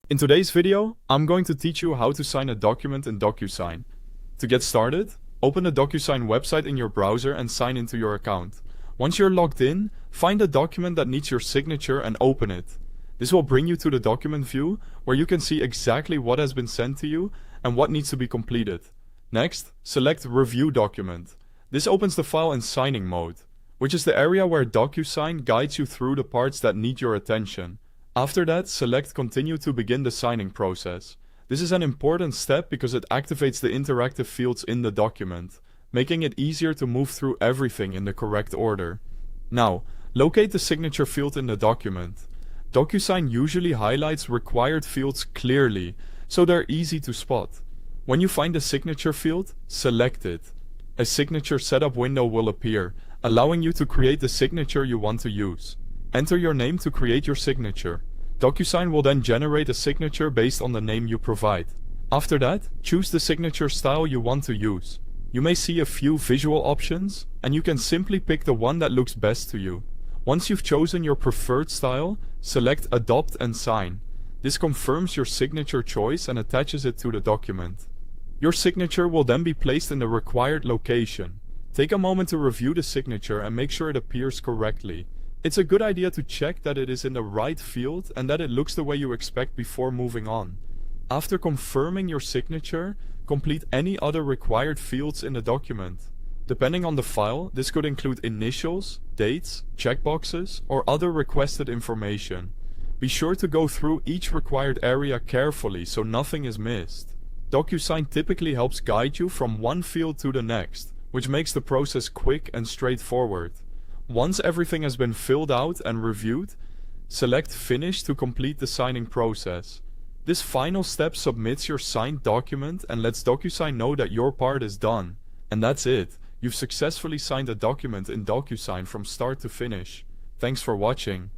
In today's video, I'm going to teach you how to sign a document in DocuSign. To get started, open the DocuSign website in your browser and sign into your account. Once you're logged in, find a document that needs your signature and open it. This will bring you to the document view, where you can see exactly what has been sent to you and what needs to be completed. Next, select Review Document. This opens the file in signing mode, which is the area where DocuSign guides you through the parts that need your attention. After that, select Continue to begin the signing process. This is an important step because it activates the interactive fields in the document, making it easier to move through everything in the correct order. Now, locate the signature field in the document. DocuSign usually highlights required fields clearly, so they're easy to spot. When you find the signature field, select it. A signature setup window will appear, allowing you to create the signature you want to use. Enter your name to create your signature. DocuSign will then generate a signature based on the name you provide. After that, choose the signature style you want to use. You may see a few visual options, and you can simply pick the one that looks best to you. Once you've chosen your preferred style, select Adopt and Sign. This confirms your signature choice and attaches it to the document. Your signature will then be placed in the required location. Take a moment to review the signature and make sure it appears correctly. It's a good idea to check that it is in the right field and that it looks the way you expect before moving on. After confirming your signature, complete any other required fields in the document. Depending on the file, this could include initials, dates, checkboxes, or other requested information. Be sure to go through each required area carefully so nothing is missed. DocuSign typically helps guide you from one field to the next, which makes the process quick and straightforward. Once everything has been filled out and reviewed, select Finish to complete the signing process. This final step submits your signed document and lets DocuSign know that your part is done. And that's it. You've successfully signed a document in DocuSign from start to finish. Thanks for watching.